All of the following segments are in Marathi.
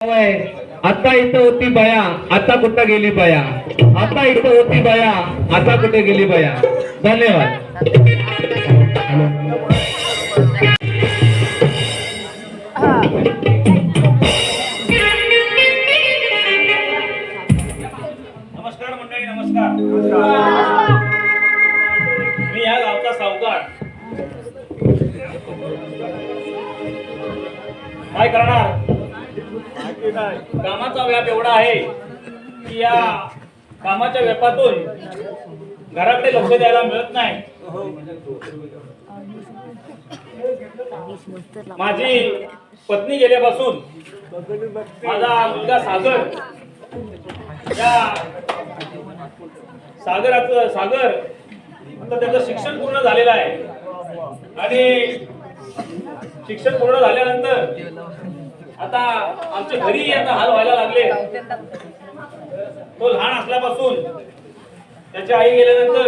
आता इथं होती बया, आता कुठं गेली बया. आता इथं होती बया, आता कुठे गेली बया. धन्यवाद. नमस्कार मंडळी, नमस्कार. मी या गावचा सावकार. काय करणार, कामाचा व्याप एवढा आहे की या कामाच्या व्यापातून घराकडे लक्ष द्यायला मिळत नाही. माझी पत्नी गेल्यापासून माझा मुलगा सागर आता त्याचं शिक्षण पूर्ण झालेलं आहे आणि शिक्षण पूर्ण झाल्यानंतर आता आमच्या घरी आता हाल व्हायला लागले. तो लहान असल्यापासून त्याची आई गेल्यानंतर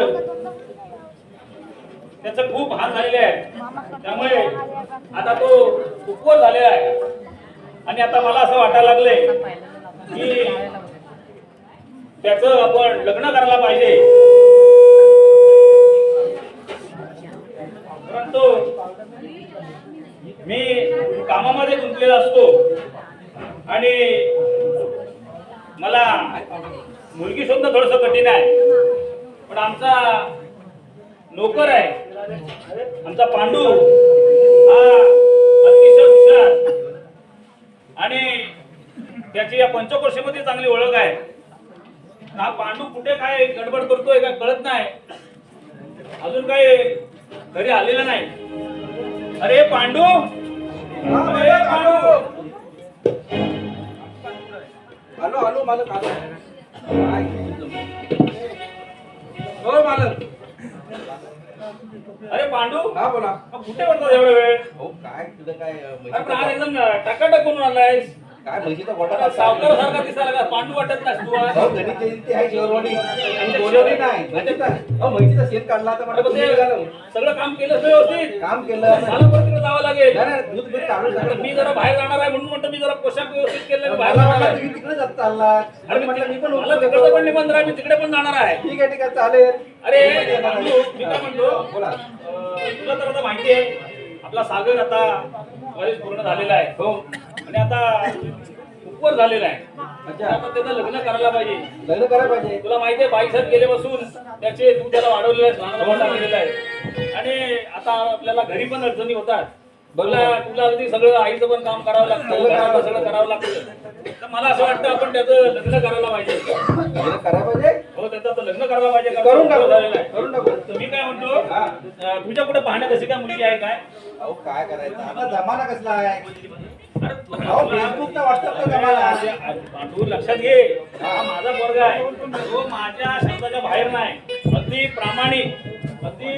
त्याचं खूप हाल झालेले आहेत. त्यामुळे आता तो उपवर झालेला आहे आणि आता मला असं वाटायला लागलंय की त्याचं आपण लग्न करायला पाहिजे. परंतु मी कामामध्ये गुंतलेला असतो आणि मला मुलगी शोधणं थोडंसं कठीण आहे. पण आमचा नोकर आहे, आमचा पांडू, हा अतिशय हुशार आणि त्याची या पंचक्रोशीमध्ये चांगली ओळख आहे. हा पांडू कुठे काय गडबड करतोय काय कळत नाही. अजून काही घरी आलेला नाही. अरे पांडू, अरे पांडू. हॅलो हॅलो मालक, आलो. हो मालक. अरे पांडू, हा बोला. कुठे पडतो एवढा वेळ? हो काय तुझं काय अरे आज एकदम टकाटक करून आलायस. काय म्हशीचा गोटा सावकार सारखा दिसायला का? पांडू वाटत नाहीस तू आज. हो गणित जयंती आहे शेवरवाडी. बोलवली नाही हो, म्हशीचा शेत काढला तर अरे मला पण ते सगळं काम केलं व्यवस्थित. काम केलं. मला परत तिकडे जावं लागेल. नाही दूध बीत काढून अरे झालं. मी जरा बाहेर जाणार आहे म्हणून म्हणतो मी जरा पोशाख व्यवस्थित केलं बाहेर मला जाणार वाटलं आहे. तुम्ही तिकडे जात चालला. अरे म्हटलं मी पण मला उठतो. तिकडे पण निबंध आहे, मी तिकडे पण जाणार आहे. ठीक आहे चालेल. अरे पांडू, मी काय म्हणतो, बोला. तुला तर आता माहिती आहे आपला सागर आता कॉलेज पूर्ण झालेला आहे. हो. आणि आता उपवर झालेला आहे. अच्छा. आता त्याचं लग्न करायला पाहिजे. लग्न करायला पाहिजे. तुला माहिती आहे बाईसाहेब गेल्यापासून तू त्याला वाढवलेला आहे, लहान मोठा केलेला आहे आणि आता आपल्याला घरी पण अडचणी होतात. तुला अगदी सगळं आईचं पण काम करावं लागतं, घराचं सगळं करावं लागतं. तर मला असं वाटतं आपण त्याचं लग्न करायला पाहिजे. लग्न करायला पाहिजे. हो, त्याचं तर लग्न करायला पाहिजे. करून टाकू. झालेलं आहे. करून टाकू. तर मी काय म्हणतो, तुझ्या कुठे पाहण्यात अशी काय मुलगी आहे काय? अहो काय करायचं आता जमाना कसला आहे. अरे अहो फेसबुकचा व्हॉट्सअपचा जमाना. तू लक्षात घे, हा माझा वर्ग आहे. तो माझ्या शब्दाच्या बाहेर नाही. अगदी प्रामाणिक, अगदी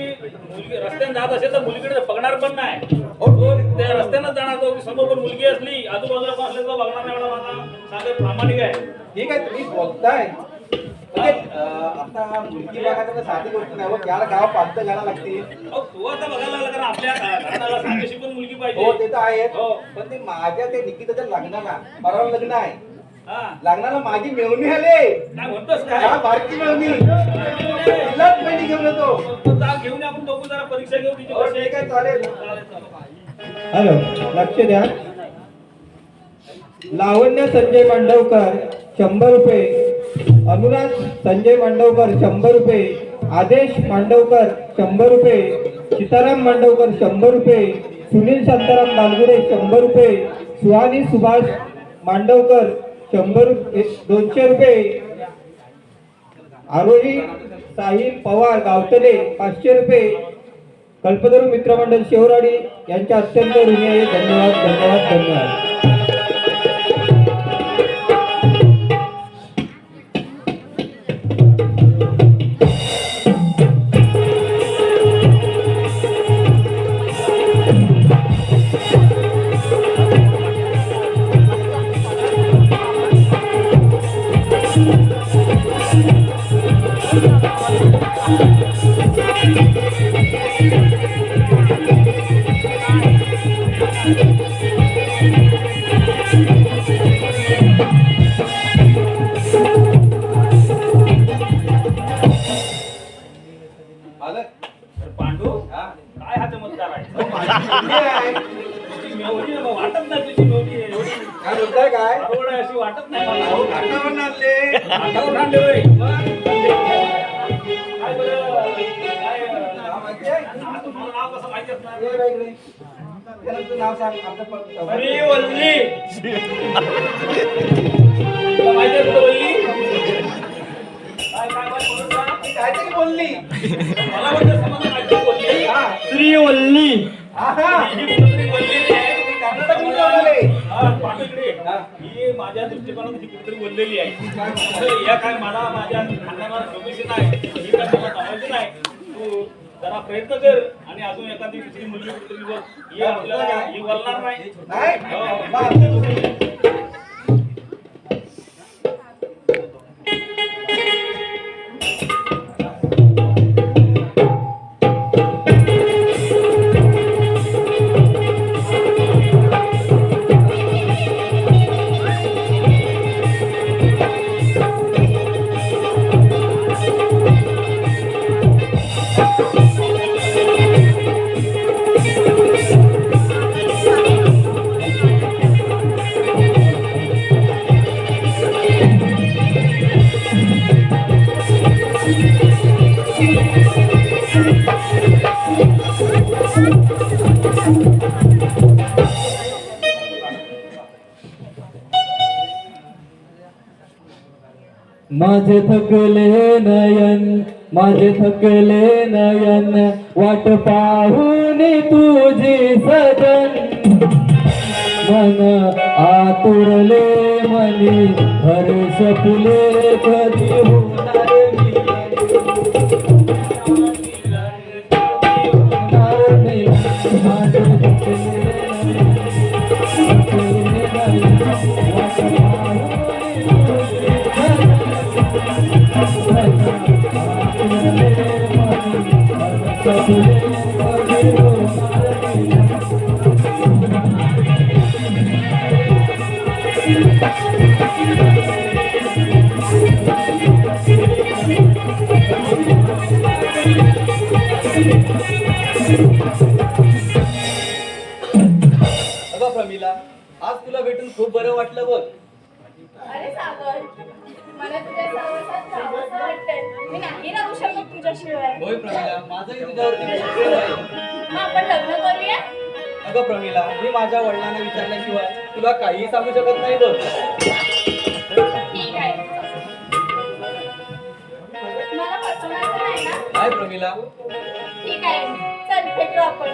मुलगी रस्त्याने जात असेल तर मुलीकडे बघणार पण नाही. तो त्या रस्त्यानं जाणार. तो समोर पण मुलगी असली आजूबाजूला पण असले तो बघणार नाही. एवढा माझा सागर प्रामाणिक आहे. ठीक आहे तुम्ही बोलताय. आता मुलगी बघायचं तर साधी गोष्ट नाही. याला गाव पालतं घालायला लागते. तू आता बघायला लागला कारण आपल्या घराला साजेशी पण मुलगी पाहिजे. हो ते तर आहे. हो. पण ते माझ्या ते निकिताच्या लग्नाला परवा लग्न आहे. हा, लग्नाला माझी मेवणी आले. काय म्हणतोस हा काय? भारती मेवणी. तिलाच पहिली घेऊन येतो. घेऊन आपण बघू जरा परीक्षा घेऊ तिची हो कशी आहे. ठीक आहे चालेल. चालेल, चालेल. हॅलो, लक्ष द्या. लावण्य संजय मांडवकर 100 रुपये, अनुराग संजय मांडवकर 100 रुपये, आदेश मांडवकर 100 रुपये, सीताराम मांडवकर 100 रुपये, सुनील शांताराम बालगुडे 100 रुपये, सुहानी सुभाष मांडवकर 200 रुपये, आरोही साहिल पवार गावतले 500 रुपये, कल्पतरू मित्रमंडळ शेवराडी यांच्या अत्यंत ऋणी आहे. धन्यवाद धन्यवाद धन्यवाद. Thank you. मालक तर पांडू हा काय हा चमत्कार आहे माझी मुलगी आहे. तुझी मेवणी आहे, वाटत नाही तुझी मेवणी आहे एवढी काय बोलताय काय बरोबर आहे अशी वाटत नाही मला अहो घाटावर आणले आठावर आणले होय. काय बरं काय नाव माहिती आहे? आता मला नाव कसं माहिती असणार ये बाई इकडे. त्याला तुझं नाव सांग आमचं पण श्री वल्ली तुला माहिती आहे कुठं वल्ली काय काय काय बोलत जा? काहीतरी बोलली मला वाटतं समजलं काहीतरी बोलली हा श्रीवल्ली आहा. ही कुठेतरी बोललेली आहे तुम्ही कर्नाटकहून जाऊन आले. हा पाहतो इकडे हा. ही माझ्या दृष्टिकोनातून ही कुठेतरी बोललेली आहे काय म्हणताय? तर या काय मला माझ्या खांद्यावर शोभीशी नाही ही काय मला जमायची नाही तू जरा प्रयत्न कर आणि अजून एखादी दुसरी मुलगी कुठेतरी बघ ही आपल्याला ही वळणार नाही नाही हो. मग आमचं दुसरं. माझे थकले नयन माझे थकले नयन वाट पाहून तुझी सजन मन आतुरले मनी हर्ष फुले कधी होणार मी माझे थकले नयन वाट पाहून अगं प्रमिला आज तुला भेटून खूप बरं वाटलं बघ अरे सागर मला तुझ्या सहवासात राहावंसं वाटतंय. मी नाही राहू शकत तुझ्याशिवाय. होय प्रमिला माझंही तुझ्यावरती खूप प्रेम आहे. मग आपण लग्न करूया. अगं प्रमिला मी माझ्या वडिलांना विचारल्याशिवाय तुला काहीही सांगू शकत नाही बघ ठीक आहे. मला फसवणार नाही ना. काय प्रमिला ठीक आहे. चल भेटू आपण.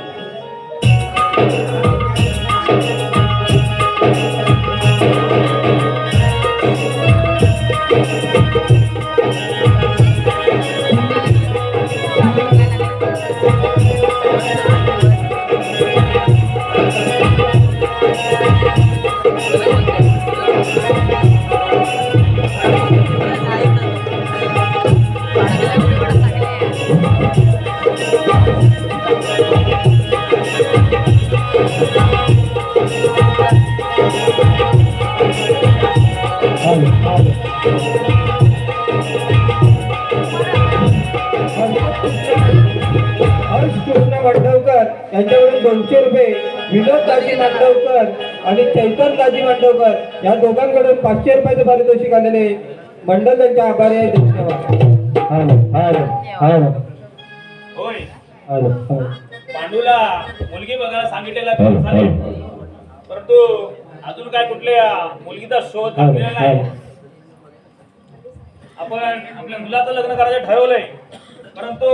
हर्ष कृष्ण मांडवकर यांच्याकडून 200 रुपये, विनोद दाजी मांडवकर आणि चैतन दाजी मांडवकर या दोघांकडून 500 रुपयाचे पारितोषिक आलेले मंडळ त्यांच्या आभारी आहे. धन्यवाद. होय पांडूला मुलगी बघायला सांगितलेला परंतु अजून काय कुठल्या मुलगीचा शोध लागलेला नाही. आपण आपल्या मुलाचं लग्न करायचं ठरवलंय परंतु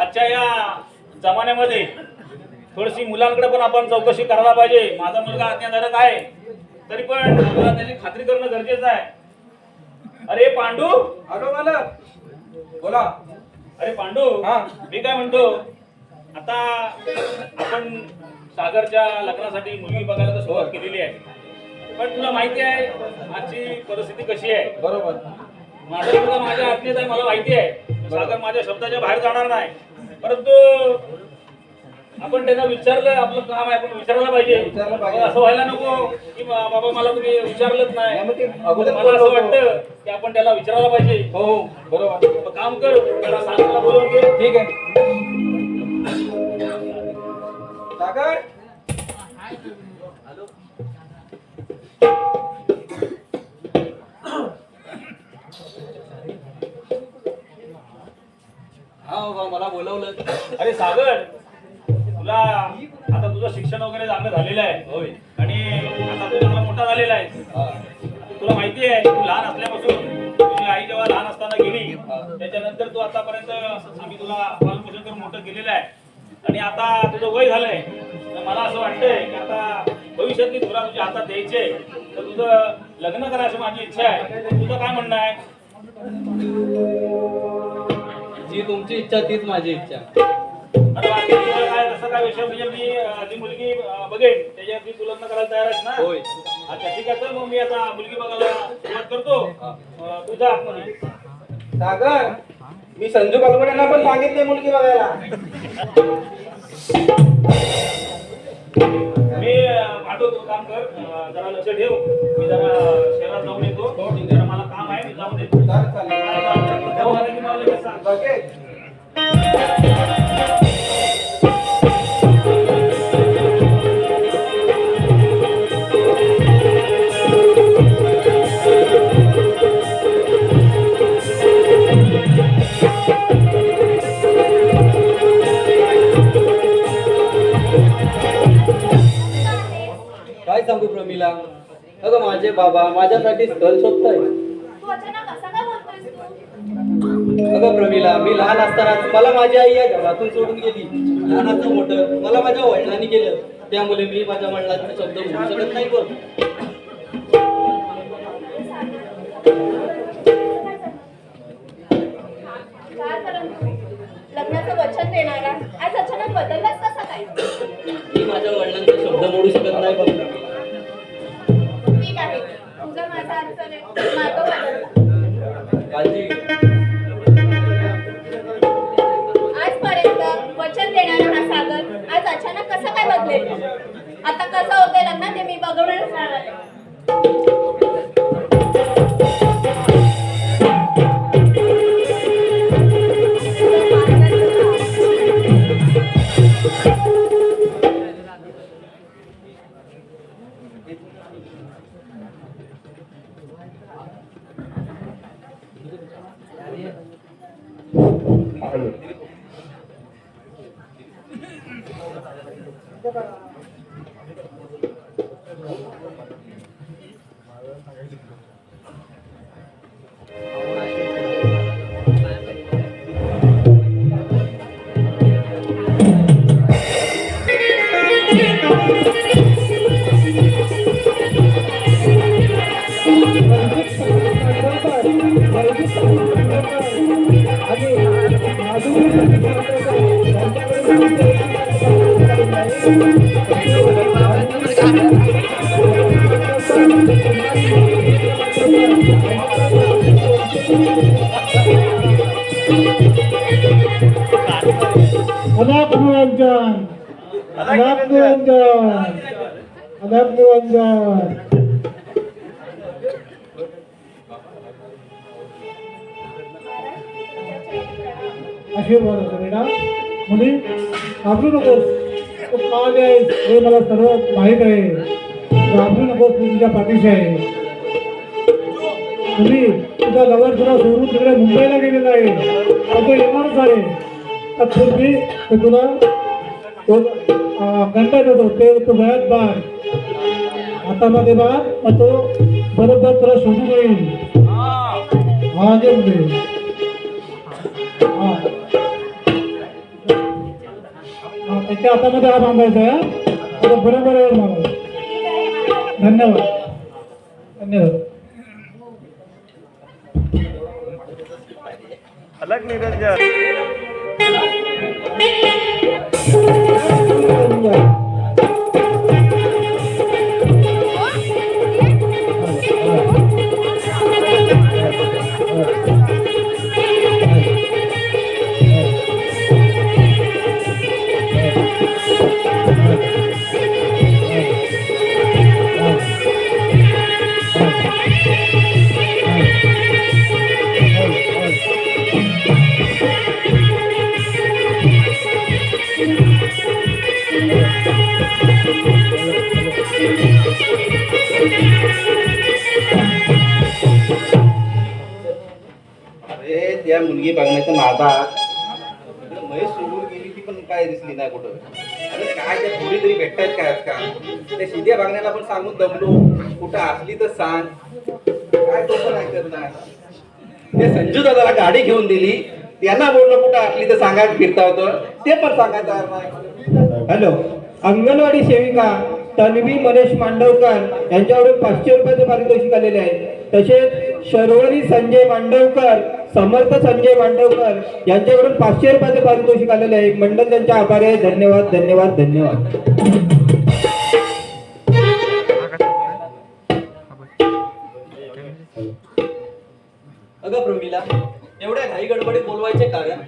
आजच्या या जमान्यामध्ये थोडीशी मुलांकडे पण आपण चौकशी करायला पाहिजे. माझा मुलगा आज्ञाधारक आहे तरी पण आपल्याला त्याची खात्री करणं गरजेचं आहे. अरे पांडू आलो मालक बोला अरे पांडू हा. मी काय म्हणतो आता आपण सागरच्या लग्नासाठी मुलगी बघायला तर सुरुवात केलेली आहे पण तुला माहिती आहे आजची परिस्थिती कशी आहे. बरोबर माझा मुलगा माझ्या आज्ञेत आहे मला माहिती आहे. सागर माझ्या शब्दाच्या बाहेर जाणार नाही परंतु आपण त्यांना विचारलं आपलं काम आहे आपण विचारायला पाहिजे. विचारायला पाहिजे. असं व्हायला नको की बाबा मला तुम्ही विचारलंच नाही, मग ते नाही. अगोदर मला असं बोललो होतो. वाटतं की आपण त्याला विचारायला पाहिजे. हो बरोबर मग काम कर त्याला सागरला बोलवून घे हा बाबा मला बोलवलं. अरे सागर, तुला आता तुझं शिक्षण वगैरे चांगलं झालेलं आहे. होय. आणि आता तू चांगला मोठा झालेला आहे. हा. तुला माहिती आहे, तू लहान असल्यापासून तुझी आई जेव्हा लहान असताना गेली, त्याच्यानंतर तू आतापर्यंत आम्ही तुला पालनपोषण करून मोठं केलेलं आहे. आणि आता तुझं वय झालंय, तर मला असं वाटतंय की आता भविष्यातली तुला तुझ्या हातात द्यायचे, तर तुझं लग्न करायची माझी इच्छा आहे. तुझं काय म्हणणं आहे? जी तुमची इच्छा तीच माझी इच्छा. अरे बाकी तुझं काय तसं काय विषय म्हणजे मी जी मुलगी बघेन त्याच्यावरती तू लग्न करायला तयार आहेस ना? होय. अच्छा ठीक आहे, तर मग मी आता मुलगी बघायला सुरुवात करतो. तुझा आतमध्ये सागर, मी संजू बलवड्यांना पण सांगितले मुलगी बघायला. मी पाठवतो, काम कर, जरा लक्ष ठेव. मी जरा शहरात जाऊन येतो, जरा मला काम आहे, मी जाऊन येतो. हो, आलं की मला लगेच सांग. लगेच. काय सांगू प्रमिला, अगं माझे बाबा माझ्यासाठी स्थळ शोधताय. तू अचानक असा का बोलतोयस तू? अगं प्रमिला, मी लहान असतानाच मला माझी आई या जगातून सोडून गेली. लहानाचं मोठं मला माझ्या वडिलांनी केलं, त्यामुळे मी माझ्या वडिलांचे शब्द म्हणू शकत नाही बघ. काय परंतु लग्नाचं वचन देणारा आज अचानक बदललाच कसा काय? मी माझ्या वडिलांचे शब्द मोडू शकत नाही बघ. ठीक आहे, तुझा माझा अर्थ नाही, मार्ग बदलला. काळजी घे. आजपर्यंत वचन देणारा हा सागर आज अचानक कसा काय बदलेल? आता कसं होतंय लग्न ते मी बघवणारच राहणार. अदाब निरंजन, अदाब निरंजन, अदाब निरंजन. आशीर्वाद असो बेटा. मुली घाबरू नकोस, तू का आली आहेस हे मला सर्व माहीत आहे. घाबरू नकोस, मी तुझ्या पाठीशी आहे. मुली तुझा लवर तुला सोडून तिकडे मुंबईला गेलेला आहे, तो येणारच आहे. तत्पूर्वी ते तुला घंटा देतो, ते तू गळ्यात बांध, हातामध्ये बांध, मग तो बरोबर तुला शोधून येईल. हा जे मुली हा त्याच्या हातामध्ये हा बांधायचा आहे. आता बरोबर आहे मला. धन्यवाद धन्यवाद. अलग निरंजन. Thank you. मुलगी बघण्याच्या नादात महेश सोडून गेली ती पण काय दिसली नाही कुठं. अरे काय त्या थोडी तरी भेटतायत काय आजकाल. त्या शिद्या बघण्याला पण सांगून दमलो, कुठं असली तर सांग. काय तो पण ऐकत नाही. ते संजू दादाला गाडी घेऊन दिली, त्यांना बोललो कुठं असली तर सांगायला फिरता होतं, ते पण सांगायचं नाही. हॅलो, अंगणवाडी सेविका तन्वी मनेश मांडवकर यांच्याकडून 500 रुपयाचे पारितोषिक आलेले आहे. तसेच शर्वरी संजय मांडवकर, समर्थ संजय मांडवकर यांच्याकडून 500 रुपयाचे पारितोषिक आलेले आहे. मंडळ त्यांचे आभारी आहे. धन्यवाद धन्यवाद धन्यवाद. अगं प्रमिला, एवढ्या घाई गडबडीत बोलवायचे कारण?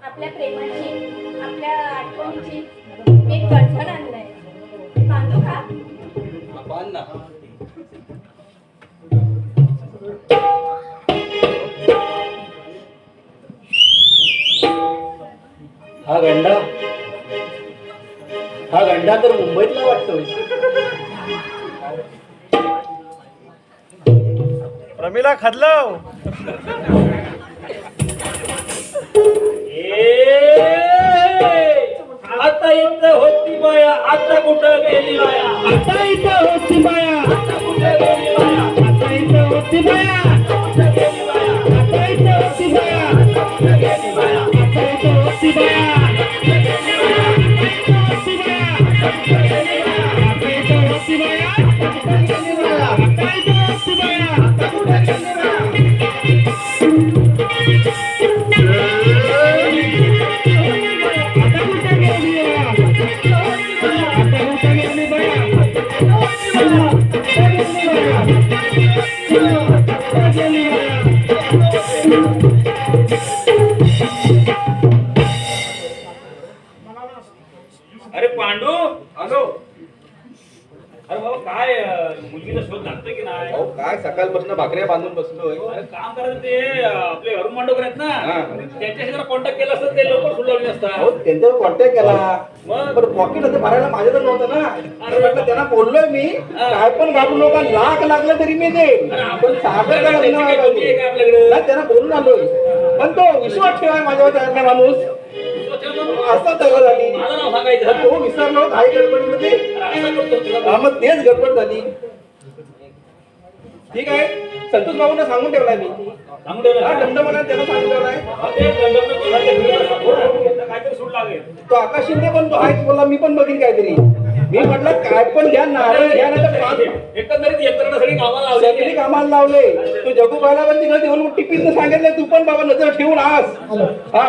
आपल्या प्रेमाची, आपल्या आठवणीची एक गठण आणलंय. बांधू का? पान ना. हा गंडा तर मुंबईतला वाटतोय. प्रमिला खदलव. आता इथं होती बाया, आता कुठं गेली बाया. आता इथं होती बाया, आता कुठं गेली बाया. आता इथं होती बाया, कुठं गेली बाया. आता इथं होती बाया, कुठं गेली बाया. आता इथं होती बाया, कुठं गेली बाया. आता इथं होती बाया, आता इथं होती बाया, आता इथं होती बाया, आता कुठं गेली बाया. अरे पांडू, हॅलो. अरे बाबा काय मुलगीचा शोध लागतोय की नाही? अहो काय सकाळपासून भाकऱ्या बांधून बसलोय. अरे काम करायचं ते आपले अरुण मांडवकर आहेत हा. ना, त्यांच्याशी जरा कॉन्टॅक्ट केला असतं ते लवकर सुटले अहो असतात. त्यांच्यावर कॉन्टॅक्ट केला, मग? पण पॉकेट होतं भरायला माझ्याकडे नव्हतं ना. अरे. म्हटलं त्यांना बोललोय मी, हा. काय पण घालू नका, लाख लागलं तरी मी देईन. अरे आपण सागर का त्याची काही कमी आहे का आपल्याकडे? नाही, त्यांना बोलून आलोय, पण तो विश्वास ठेवाय माझ्यावर तयार नाही माणूस. असं सगळं झाली. माझं नाव सांगायचं. तर तो विसरलो काही गडबडीमध्ये. असं करतो तुला. हा, मग तेच गडबड झाली. ठीक आहे, संतोष बाबूंना सांगून ठेवलाय मी. सांगून ठेवलं हा, ना? दंडमना त्यांना सांगून ठेवलाय. हा, ते दंडक तुला ते फिरवलं. काहीतरी सूट लागेल. तो आकाश शिंदे पण तो आहेच बोलला, मी पण बघीन काहीतरी. मी म्हटलं काय पण घ्या, नारळ घ्या, नाही तर पाच एकंदरीत यंत्रणा कामाला सगळी लावली. कामाला लावले. तू जगूबाईला पण तिकडे देऊन टिपीत सांगितलं, तू पण बाबा नजर ठेवून आस. हा,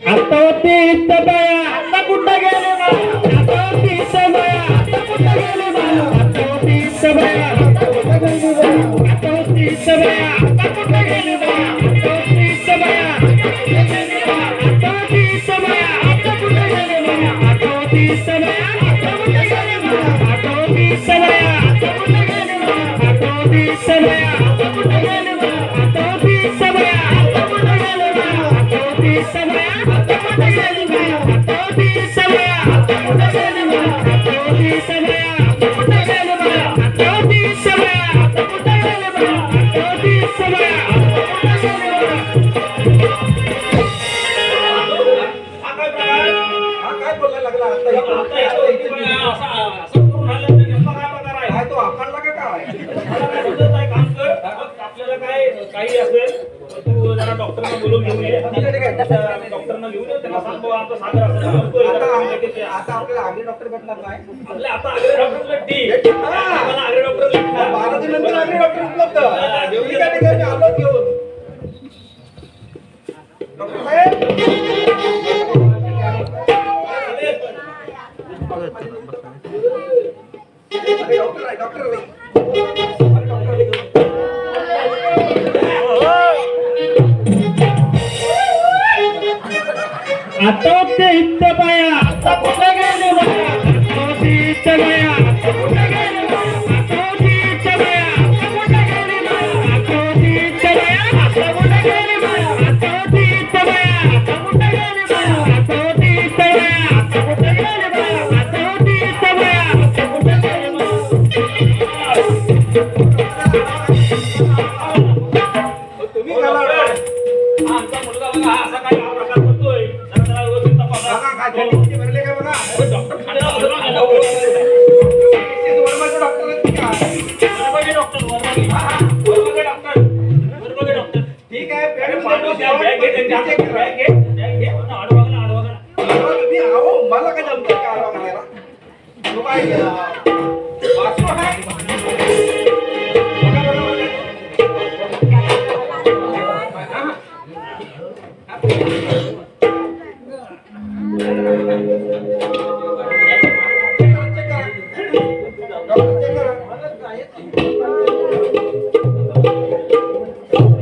आता होती इथं बाया, आता कुठं गेली बाया, आता होती इथं बाया, आता कुठं गेली बाया, आता होती इथं बाया, आता कुठं गेली बाया, आता होती इथं बाया, आता कुठं गेली बाया, आता होती इथं बाया, आता होती इथं बाया, आता कुठं गेली बाया, आता होती इथं बाया, आता कुठं गेली बाया, आता होती इथं बाया, आता कुठं गेली बाया, आता होती इथं बाया, आता कुठं गेली बाया, आता होती इथं बाया, आता कुठं गेली बाया, आता होती इथं बाया, आता कुठं गेली बाया, आता होती इथं बाया, आता कुठं गेली बाया, आता होती इथं बाया, आता कुठं गेली बाया, आता होती इथं बाया, आता कुठं गेली बाया, आता होती इथं बाया, आता कुठं गेली बाया. हा काय प्रकार? हा काय बोलायला लागला आता आता इथं? याचं असं करून राहिलं तर नेमका काय प्रकार आहे? काय तो आखडला का काय? मला काय समजत नाही, काम कर. आपल्याला काय काही असेल तर तू जरा डॉक्टरना बोलून घेऊन ये. ठीक आहे. डॉक्टरना घेऊन ये, त्यांना सांग बाबा आमचा सागर असं करतोय. आता आपल्याला आगे डॉक्टर भेटणार नाही. आपल्या आता आग्रे डॉक्टरला डी. आम्हाला आग्रे डॉक्टर भेटणार. 12 नंतर आगे डॉक्टर उपलब्ध. ठीक आहे, ठीक आहे, मी आलो घेऊन. डॉक्टर साहेब, अरे डॉक्टर आहे, डॉक्टर आहे. अरे डॉक्टर आहे. आता होते इथं बाया, आता कुठं गेली बाया, आता होती इथं बाया, आता कुठं गेली बाया, आता होती इथं बाया, आता कुठं गेली बाया, आता होती इथं बाया, आता कुठं गेली बाया, आता होती इथं बाया, आता कुठं गेली बाया, आता होती इथं बाया, आता कुठं गेली बाया, आता होती इथं बाया, आता कुठं गेली बाया. हा आमचा मुलगा बघा हा असा काय हा प्रकार करतोय जरा त्याला व्यवस्थित तपासा. बघा, काय थंडी भरले का बघा. अरे डॉक्टर खांदा वर्माचे डॉक्टर आहेत का? वर्माचे डॉक्टर वर्माचे डॉक्टर ठीक आहे, अरे बॅग पांडू त्या बॅग घे त्यांच्या हातात. check करा. बॅग घे ना, आडवा घाला, आडवा घाला. तुम्ही आहो, मला काय जमतं का आराम करायला? तो काय वासू आहे. बघा, बघा, बघा.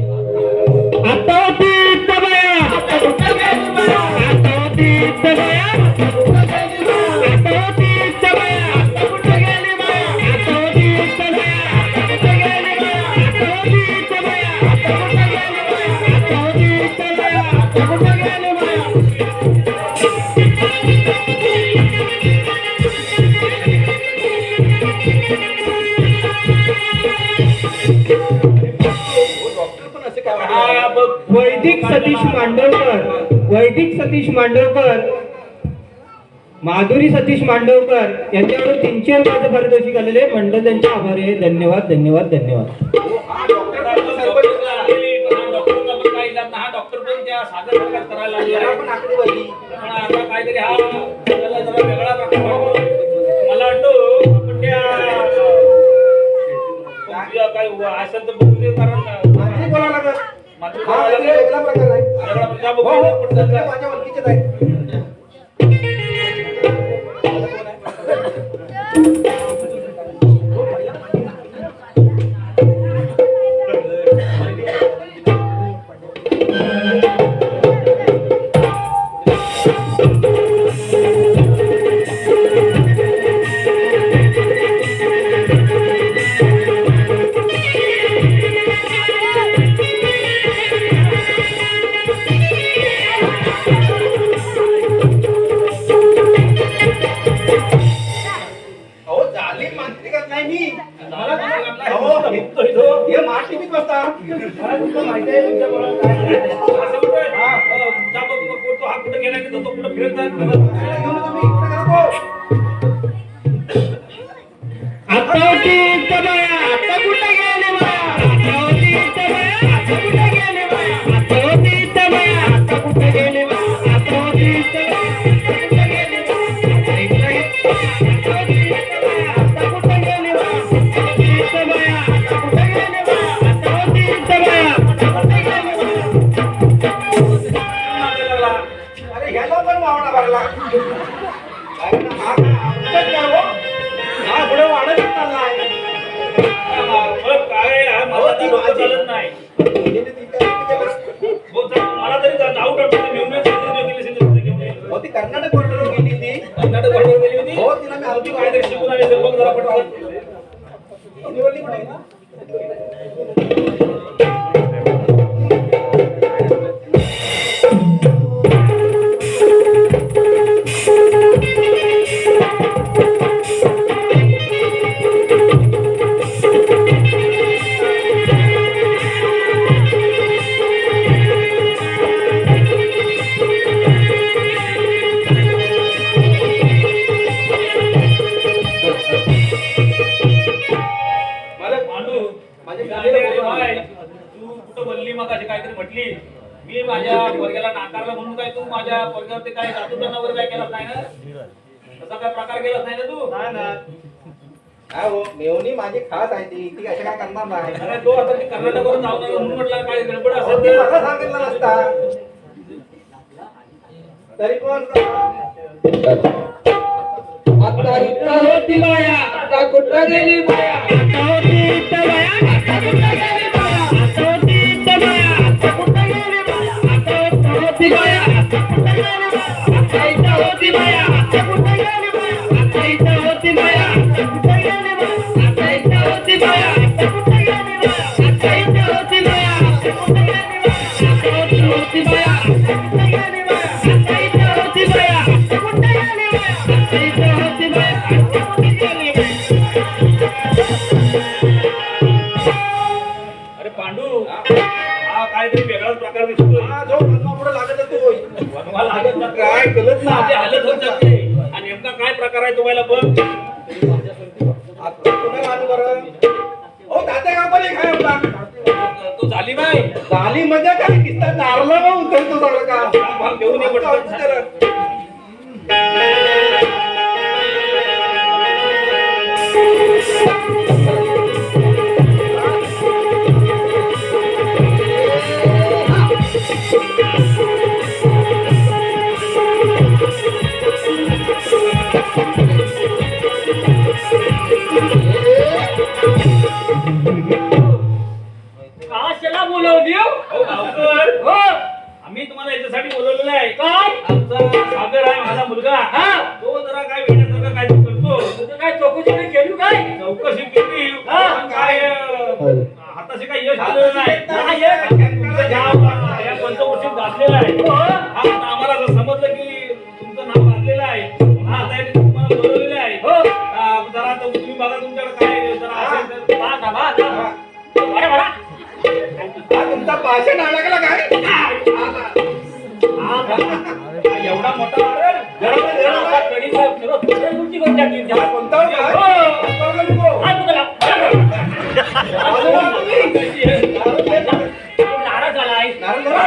आता होती इत्तबाया. आता होती इत्तबाया. आता होती इत्तबाया. आता कुठं गेली बाया? आता होती इत्तबाया. आता कुठं गेली बाया? आता होती इत्तबाया. आता कुठं गेली बाया? आता होती इत्तबाया. आता कुठं गेली बाया? डॉक्टर पण असे काय हा बघ वैदिक सतीश मांडवकर माधुरी सतीश मांडवकर यांच्याकडून 300 रुपयाचं पारितोषिक आलेले मंडळ त्यांचे आभारी आहे. धन्यवाद धन्यवाद धन्यवाद. हा डॉक्टर डॉक्टरचा पण काही इलाज नाही. हा डॉक्टर पण त्या सादर प्रकार करायला लागले त्याला आहे. पण आकडेवारी. पण आता काहीतरी हा त्याला जरा वेगळा प्रकार वाटतो. मला वाटतो आपण त्या काय असेल तर बघू दे कारण माणसे बोलावं लागत. मात्र हा वेगळा प्रकार आहे. वेगळा प्रकार हो, बघू हो, पण सगळे त्याचा- माझ्या ओळखीचेच आहेत. अहो, जालीम मांत्रिकच नाही मी. मला पण वाटलं अहो, हे बघतो इथं. हे मार टीव्हीत बसता. मला तुमचं माहिती आहे तुमच्या बरोबर काय आहे. असं कुठं? जा बघ, बघ, तो हा कुठं गेला की तो कुठं फिरत आहे. घेऊन तुम्ही इकडे नको. आता होती इत्तबाया. आता कुठं गेली बाया? आता होती इत्तबाया. आता कुठं गेली बाया? आता होती इत्तबाया. आता कुठं गेली बाया? आता होती इत्तबाया. आता कुठं गेली बाया? आता इथं आता होती इत्तबाया. आता कुठं गेली बाया? आता होती इत्तबाया. आता कुठं गेली बाया? आता होती इत्तबाया. आता कुठं गेली बाया? अरे ह्याला पण वावणा भरला. काय ना, हा काय आमचाच काय हो? हा पुढे वाढतच चाललाय. बघ, काय हा माझा तर डोकं चालत नाही. हिने ती काय केलं? हो, तर मला तरी नाव टाकतो घेऊन ये, सिंधुदुर्ग गेली, सिंधुदुर्ग घेऊन ये. अहो, ती कर्नाटक बॉर्डरवर गेली ती. कर्नाटक वाटेवर गेली होती. हो, तिला मी ती काहीतरी शिकून आली असेल बघ जरा पटकन. निवडली कुठे? मला पांडू माझे काय तू कुठं बोलली मग अशी काहीतरी म्हटली मी माझ्या पोरग्याला नाकारलं म्हणून काय तू माझ्या पोरग्यावरती काय जादूटोणा वगैरे काय केलास नाही ना तसा काय प्रकार केलास नाही ना तू काय हो, मेवणी माझी खास आहे ती. ती अशा काय करणार नाही. अरे तो आता ती कर्नाटकवरून जाऊन आला म्हणून म्हटलं काय गडबड अहो, असेल ती तर मला सांगितलं नसता. तरी पण आता इथं होती बाया. आता कुठं गेली बाया? आता होती इथं बाया. आता कुठं गेली बाया? आता होती इथं बाया. आता कुठं गेली बाया? आता इथं होती बाया. आता कुठं गेली बाया? आता इथं होती बाया. आता कुठं गेली बाया? आता इथं होती बाया. आता कुठं गेली बाया? आता इथं होती बाया. आता कुठं गेली बाया? आता इथं होती बाया. आता कुठं गेली बाया? आता इथं होती बाया. आता कुठं गेली बाया? आता इथं होती बाया. आता कुठं गेली बाया? आता इथं होती बाया. आता कुठं गेली बाया? अरे पांडू हा काहीतरी वेगळाच प्रकार प्रकार दिसतोय हा जो वनवा पुढे लागत तो वनवा लागत ना काय कळत ना माझी हालत होत जाते आणि नेमका काय प्रकार आहे तुम्हाला बघ आता पुन्हा आणू बरं ओ तात्या का पण एक आहे आपला तो झाली बाई झाली मजा काय दिसतात नारला मग उतरतो सगळं का भाग घेऊन ये पटकन. कशाला बोलवली हो? हो, गावकर. हो. आम्ही तुम्हाला याच्यासाठी बोलवलेलं आहे काय आमचा सागर आहे माझा मुलगा हा. तो जरा काय वेड्यासारखं काय करतो तुझं काय चौकशी नाही केली काय चौकशी केली हा. पण काय हाताशी काही यश आलेलं नाही नाही यश. तुमचं नाव या पंचवर्षीत घातलेलं आहे हो. हा आता आम्हाला असं समजलं की तुमचं नाव घातलेलं आहे हा आता याने तुम्हाला बोलवलेलं आहे हो. जरा आता तुम्ही बघा तुमच्याकडे काय जरा असेल तर बा, बा, बा, बा. बरं, बरं. हा तुमचा भाषण अडकला काय एवढा मोठा मारेल आता कढीचं फिरत फिरत तुमची गोष्ट टाकली. हा, कोणता हो काय? हो. कोणता नको? हा, तुझं लाव. आजोबा तुम्ही? तू नाराज झालाय. नारळ धरा.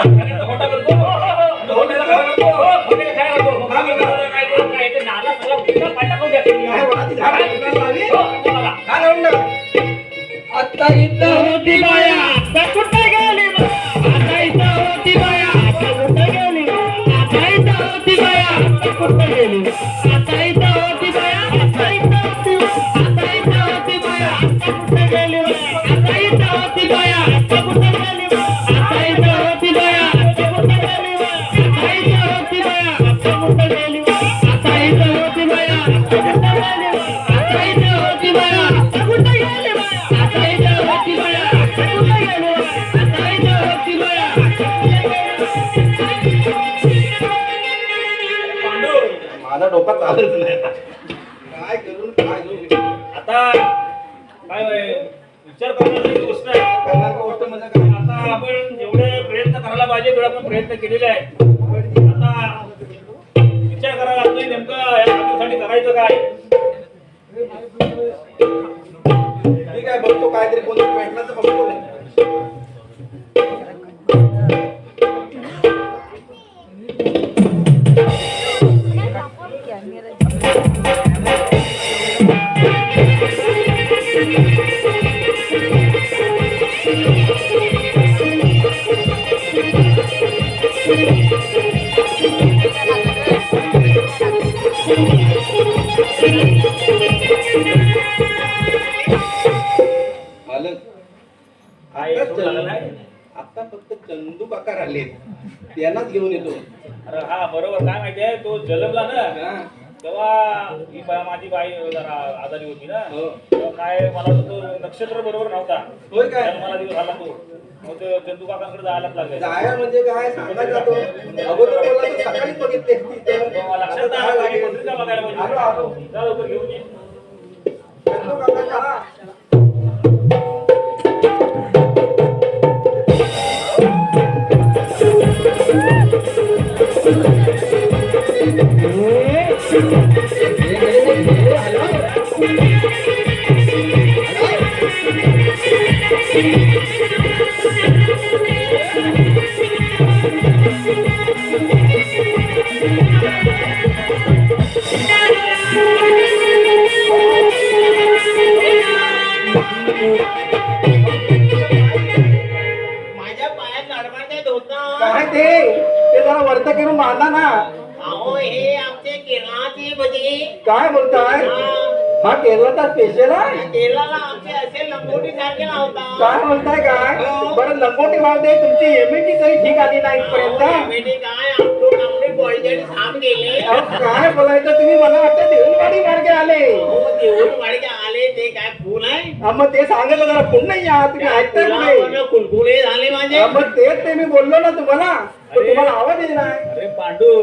खोटा करतो हो, हो, हो. खोटा करतो. हो, खोटे काय करतो? हा, बरोबर. काय ते- काय ते नारळ सगळं उलटा पालटा करून टाकली. काय बोला, ती झाडं उचलायला लावली? हो, चला. हा, लावून टाक. आता इथं होती बाया आता कुठे गेली आता इथं होती बाया आता कुठे गेली आता इथं होती बाया आता कुठे गेली आता इथं होती बाया आता इथं होती आता इथं होती बाया आता कुठे गेली आता इथं होती बाया आता कुठे गेली आता इथं होती बाया आता कुठे गेली आता इथं होती बाया आता कुठे गेली आता इथं होती बाया आता कुठे गेली आता इथं होती बाया आता कुठे गेली आता इथं होती बाया आता कुठे गेली आता इथं होती बाया पांडू माझा डोका चालत नाही काय करून काय करू? आता काय विचार करण्याची गोष्ट आहे करणार का गोष्ट म्हणजे काय आता आपण जेवढे प्रयत्न करायला पाहिजे तेवढे आपण प्रयत्न केलेले आहेत आता विचार करायला लागतोय नेमकं या बाजूसाठी करायचं काय ठीक आहे बघतो काहीतरी कोणतं भेटलं तर बघतो मालक काय आता सुरू झालं नाही? आता फक्त चंदू काका राहिले त्यांनाच घेऊन येतो अरे हा बरोबर काय माहितीये तो जलमला ना हा. तेव्हा ही माझी बाई जरा आजारी होती ना हो. तेव्हा काय मला तो नक्षत्र बरोबर नव्हता होय काय? मला दिवस आला तो मग ते चंदू काकांकडे जायलाच लागले जाया म्हणजे काय सांगायचं जातो अगोदर बोलला तर सकाळीच बघितले असती तर. लक्षात आता नाही आलं, लागेल. मी पत्रिका बघायला आलो आलो पाहिजे जा लवकर घेऊन ये चंदू काका चला. माझ्या पायात लढवायचं होतं काय ते जरा वर्त करून बांधा ना अहो हे आमचे केरळाचे भजी काय बोलताय हा केरळचा स्पेशल आहे केरळाला आमचे असे लंगोटी सारखे लावतात काय म्हणताय काय बरं लंगोटी मावते तुमची एमएटी तरी ठीक आली नाही इथपर्यंत काय आपटून आपले बळजडी साफ गेले अहो, काय बोलायचं तुम्ही मला वाटतं देऊळवाडी मार्गे आले हो देऊळ वाडीचे आले ते काय फुल आहे हा, मग ते सांगितलं जरा पुन्हा या तुम्ही ऐकताय कुठे फुलावरनं कुलकुले झाले माझे हा, मग तेच ते मी बोललो ना तुम्हाला पण तुम्हाला आवाज येत नाही अरे पांडू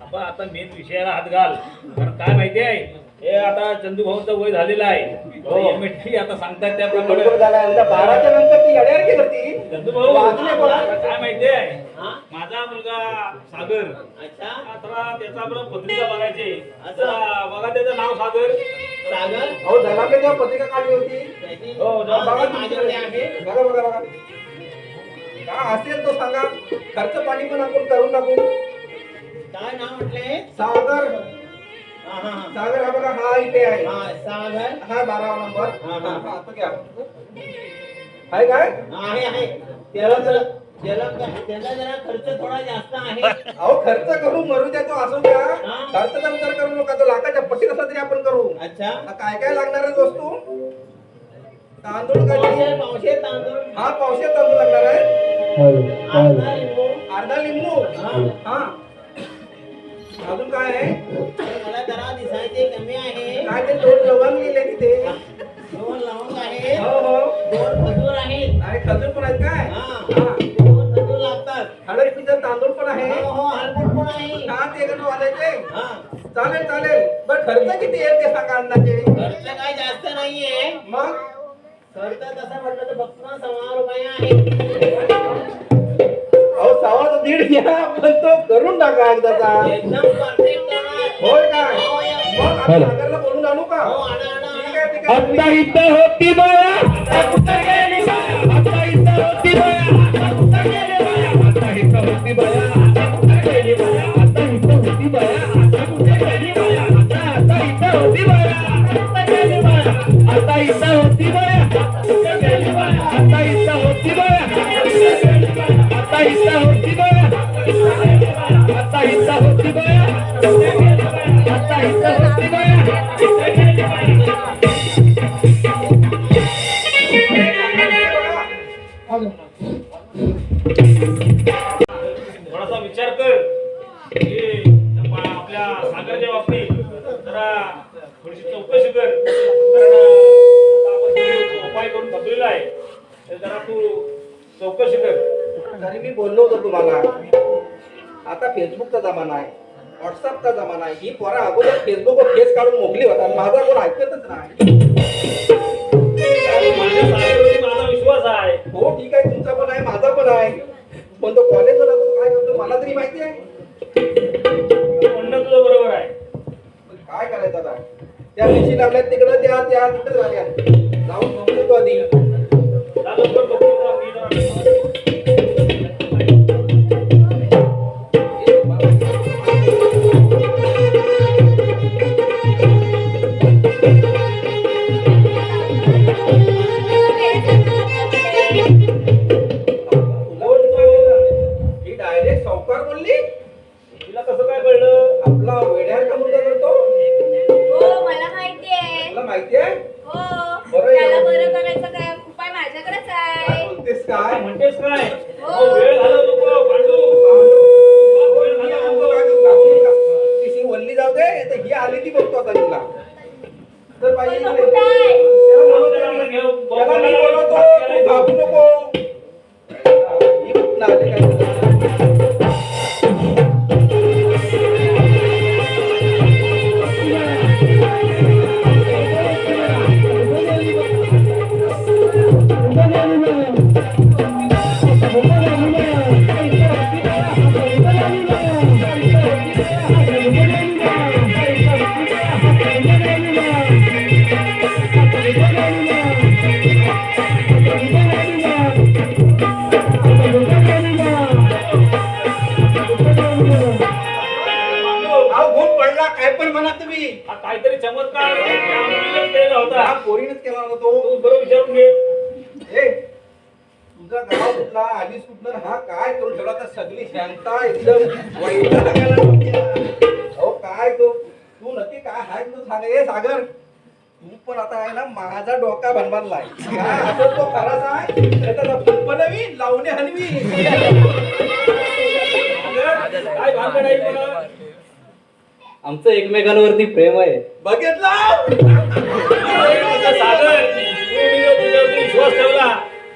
आपण आता मेन विषयाला हात घाल कारण काय माहिती आहे हे आता चंदू भाऊचं वय झालेलं आहे हो. MST आता सांगतात बरोबर त्याप्रमाणे झाला आता 12च्या नंतर ती येड्यासारखी करती. चंदू भाऊ वाजले कोणा? काय माहितीये हा? माझा मुलगा सागर अच्छा आता त्याचा आपलं पत्रिका बघायचे जरा बघा त्याचं नाव सागर सागर अहो जलांबे तेव्हा पत्रिका काढली होती. त्याची हो, हा, बघा ती माझ्याकडे आहे बघा बघा बघा काय असेल तो सांगा. खर्च पाणी पण आपण करून टाकू. काय नाव म्हटले सागर हा हा हा. सागर हा बघा हा इथे आहे. हा सागर हा 12वा नंबर. हा, हा. हा, तो घ्या. आहे काय? आहे त्याला जरा खर्च थोडा जास्त आहे अहो खर्च करू मरू द्या तो असू द्या. हा. खर्चाचा विचार करू नका. तो लाखाच्या पट्टीत असला तरी आपण करू. अच्छा हा, काय काय लागणार आहे वस्तू? तांदूळ कधी? पावशे तांदूळ हा पावशे तांदूळ लागणार आहे. अर्धा लिंबू अर्धा लिंबू. हा. हा अजून काय आहे? तर मला जरा दिसायचे कमी आहे काय ते 2 लवंग लिहिले तिथे. 2 लवंग आहे हो हो 2 खजूर आहेत आणि खजूर पण आहेत काय? हा हा 2 खजूर लागतात हळद पिठं तांदूळ पण आहे. हो हो हलकट पण आहे हा ते का वाजायचे? हा चालेल चालेल. पण खर्च किती येईल ते सांगा अंदाजे. खर्च काय जास्त नाहीये मग खर्च तसं म्हटलं तर फक्त 6 रुपये आहे अहो 1.5 घ्या पण तो करून टाका एकदाचा. एकदम परफेक्ट आहे होय काय? हो, या. मग आपण सागरला बोलून आणू का? हो आणा आणा ठीक आहे ठीक आहे. आता इथं होती बाया आता कुठं गेली बाया आता इथं होती बाया आता कुठं गेली बाया आता इथं होती बाया आता कुठं गेली बाया आता इथं होती बाया आता कुठं गेली बाया आता इथं होती बाया आता कुठं गेली बाया आता इथं होती बाया आता कुठं गेली बाया आता इथं होती बाया आता इथं होती बाया आता इथं होती बाया आता इथं होती बाया थोडासा विचार कर की आपल्या सागरच्या बाबतीत जरा थोडीशी चौकशी कर कारण आता आपण सगळे उपाय करून थकलेला आहे तर जरा तू चौकशी कर तरी मी बोललो होतो तुम्हाला. आता फेसबुकचा जमाना आहे. व्हॉट्सअपचा जमाना आहे. ही पोरा अगोदर फेसबुकवर फेस काढून मोकली होता. माझा कोण ऐकतच नाही. माझ्या सागरवरती माझा विश्वास आहे हो ठीक आहे तुमचा पण आहे माझा पण आहे. पण तो कॉलेजला जातो काय करतो मला तरी माहिती आहे. म्हणणं तुझं बरोबर आहे पण काय करायचं आता? त्या दिवशी लागल्यात तिकडं त्या त्या तिकडे झाल्या. जाऊन बघतो तो आधी. जा लवकर बघतो का मी जरा. ही डायरेक्ट सावकार बोलली. तिला कसं काय कळलं आपला वेड्यार का मुद्दा करतो. हो मला माहिती आहे तुला माहिती आहे? हो बरं आहे. त्याला बरं करायचं काय उपाय माझ्याकडेच काय आहे बोलतेस काय काय? म्हणतेस काय हो. अहो, वेळ झाला नको पांडू वेळ झाला नको. तिशी वल्ली जाऊ दे तर ही आली ती बघतो आता तिला. तर पाहिजे तो इकडे. कुठं आहे? त्याला बोलवतो मी. त्याला मी बोलवतो. तू घाबरू नको. ही कुठनं आली काय? अहो, भूत पडला काय पण म्हणा तुम्ही. हा काहीतरी चमत्कार त्या मुलीलाच केलेला होता हा पोरीनेच केला होता तो. तू बरोबर विचारून घे ए, तुझा गाव कुठला आलीस कुठला हा काय करून ठेवला तर सगळी शांता एकदम वैतागायला लागल्या. अहो काय तो तू नक्की काय हाय तू सांग. ए सागर तू पण आता आहे ना माझा डोका बनबानलाय. काय असं तो खराच आहे त्याचा बनवी लावणे हलवी. काय भानगड आहे तुला? आमचं एकमेकांवरती प्रेम आहे. बघितलं माझा सागर तुझ्यावरती विश्वास ठेवला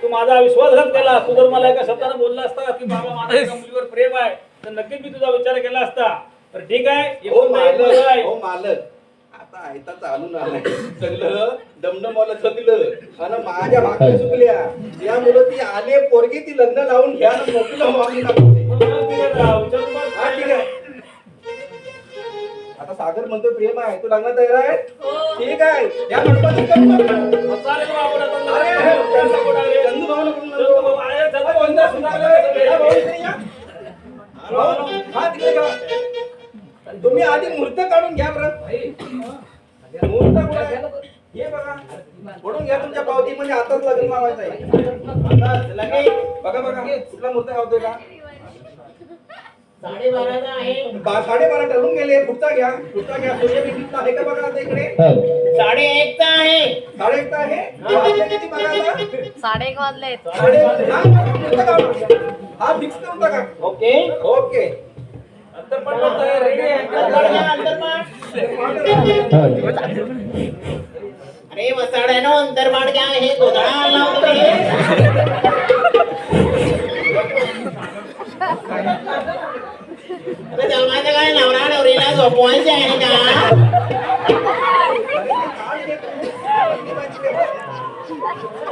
तू माझा विश्वासघात केला तू जर मला एका शब्दाने बोलला असता की बाबा माझ्या एका मुलीवर प्रेम आहे तर नक्कीच मी तुझा विचार केला असता तर ठीक आहे हो एकूण एक मुलगा आहे. मालक हो मालक आता आयता चालून आलाय सगळं दमदमाला थकलं आणि माझ्या भाकऱ्या चुकल्या त्यामुळं ती आले पोरगी ती लग्न लावून घ्या आणि मोकळं मागून हा ठीक आहे. आता सागर म्हणतो प्रेम आहे तू लग्नात तयार आहे ठीक आहे या मंडपात चंदू भाऊ हा तिकडे घ्या. तुम्ही आधी मुहूर्त काढून घ्या बरं मुहूर्त कुठं आहे? हे बघा ओढून घ्या तुमच्या पावती म्हणजे आताच लग्न लावायचं आहे लगे बघा बघा कुठला मुहूर्त गावतोय का 12:30 आहे 12:30 ठरवून गेले पुढचा घ्या सूर्यबिंदूचा आहे का बघा आता इकडे 1:30 आहे 1:30 आहे वाजले किती बघा आता 1:30 वाजले. 1:30 हा फिक्स करून टाका ओके ओके अरे वसाड्यानो अंतरमाड क्या आहे गोधळा आला अरे जन्माचं काय नवरा नवरीला झोपवायचे आहे का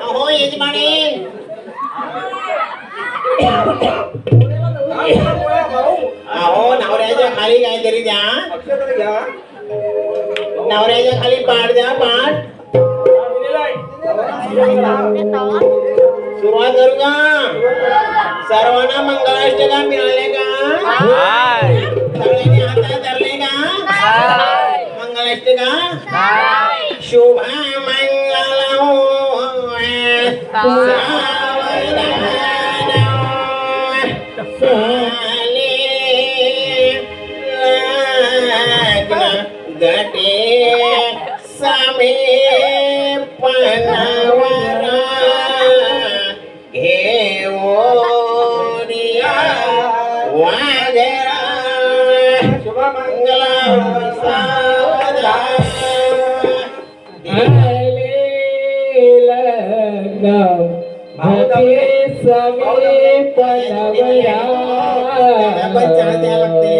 अहो यजमानी अहो नवऱ्याच्या खाली काहीतरी द्या अक्षर घ्या नवऱ्याच्या खाली पाठ द्या पाठ सुरुवात करू का सर्वांना मंगलाष्टका मिळाले का सगळ्यांनी हातात धरले का मंगलाष्टका शुभ मंगल गटे समे पनवरा घेऊनिया वाजरा शुभमंगला सावधा बच्चा द्या लागते